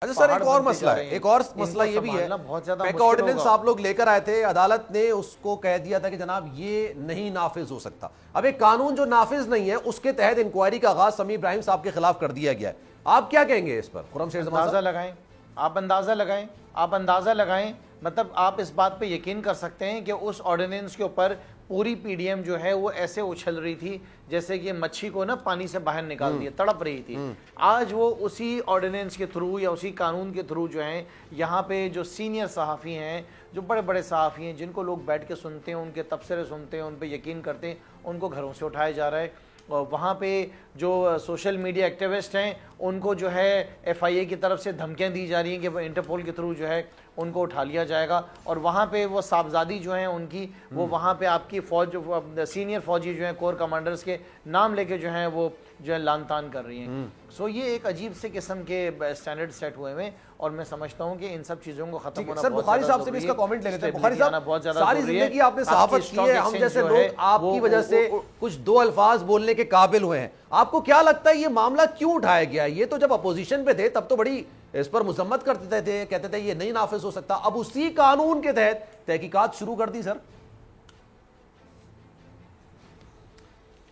اچھا سر ایک اور مسئلہ ہے، ایک اور مسئلہ یہ بھی ہے، پیکا آرڈیننس آپ لوگ لے کر آئے تھے، عدالت نے اس کو کہہ دیا تھا کہ جناب یہ نہیں نافذ ہو سکتا. اب ایک قانون جو نافذ نہیں ہے اس کے تحت انکوائری کا آغاز سمیع ابراہیم صاحب کے خلاف کر دیا گیا ہے. آپ کیا کہیں گے اس پر؟ خرم شیر زمان صاحب آپ اندازہ لگائیں مطلب آپ اس بات پہ یقین کر سکتے ہیں کہ اس آرڈیننس کے اوپر پوری پی ڈی ایم جو ہے وہ ایسے اچھل رہی تھی جیسے کہ مچھی کو نا پانی سے باہر نکال دیا، تڑپ رہی تھی. آج وہ اسی آرڈیننس کے تھرو یا اسی قانون کے تھرو جو ہیں یہاں پہ جو سینئر صحافی ہیں، جو بڑے بڑے صحافی ہیں جن کو لوگ بیٹھ کے سنتے ہیں، ان کے تبصرے سنتے ہیں، ان پہ یقین کرتے ہیں، ان کو گھروں سے اٹھایا جا رہا ہے. وہاں پہ جو سوشل میڈیا ایکٹیوسٹ ہیں ان کو جو ہے ایف آئی اے کی طرف سے دھمکیاں دی جا رہی ہیں کہ وہ انٹرپول کے تھرو جو ہے ان کو اٹھا لیا جائے گا. اور وہاں پہ وہ صاحبزادی جو ہیں ان کی وہ وہاں پہ آپ کی فوج سینئر فوجی جو ہیں کور کمانڈرز کے نام لے کے جو ہیں وہ جو ہے لان تان کر رہی ہیں. سو یہ ایک عجیب سے قسم کے سٹینڈرڈ سیٹ ہوئے ہیں اور میں سمجھتا ہوں کہ ان سب چیزوں کو ختم ہونا سر بخاری صاحب سے بھی اس کا کامنٹ لے لیتے ہیں. بخاری صاحب ساری زندگی آپ نے صحافت کی ہے، ہم جیسے لوگ آپ کی وجہ سے کچھ دو الفاظ بولنے کے قابل ہوئے ہیں. آپ کو کیا لگتا ہے یہ معاملہ کیوں اٹھایا گیا؟ یہ تو جب اپوزیشن پہ تھے تب تو بڑی اس پر مذمت کرتے تھے، کہتے تھے یہ نہیں نافذ ہو سکتا، اب اسی قانون کے تحت تحقیقات شروع کر دی. سر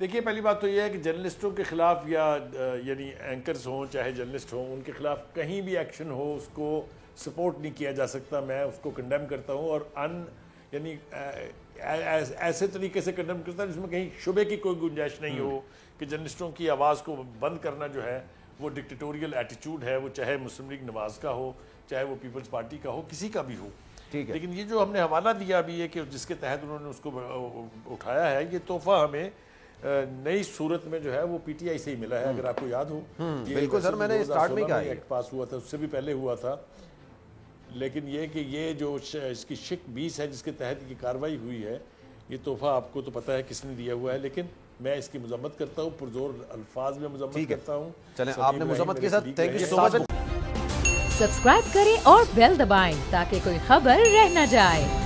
دیکھیے پہلی بات تو یہ ہے کہ جرنلسٹوں کے خلاف یا یعنی اینکرز ہوں چاہے جرنلسٹ ہوں ان کے خلاف کہیں بھی ایکشن ہو اس کو سپورٹ نہیں کیا جا سکتا. میں اس کو کنڈیم کرتا ہوں اور یعنی ایسے طریقے سے کنڈیم کرتا ہوں جس میں کہیں شبے کی کوئی گنجائش نہیں ہو کہ جرنلسٹوں کی آواز کو بند کرنا جو ہے وہ ڈکٹیٹوریل ایٹیچیوڈ ہے، وہ چاہے مسلم لیگ نواز کا ہو چاہے وہ پیپلز پارٹی کا ہو، کسی کا بھی ہو. لیکن یہ جو ہم نے حوالہ دیا ابھی ہے کہ جس کے تحت انہوں نے اس کو اٹھایا ہے، یہ تحفہ ہمیں نئی صورت میں جو ہے وہ پی ٹی آئی سے ہی ملا ہے. اگر آپ کو یاد ہو بالکل سر، میں نے اسٹارٹ میں کہا ایکٹ پاس ہوا تھا، اس سے بھی پہلے ہوا تھا. لیکن یہ کہ یہ جو اس کی شک 20 ہے جس کے تحت یہ کارروائی ہوئی ہے، یہ تحفہ آپ کو تو پتہ ہے کس نے دیا ہوا ہے. لیکن میں اس کی مذمت کرتا ہوں، پرزور الفاظ میں مذمت کرتا ہوں. چلیں آپ نے مذمت کے ساتھ thank you so much. Subscribe کریں اور بیل دبائیں تاکہ کوئی خبر رہ نہ جائے.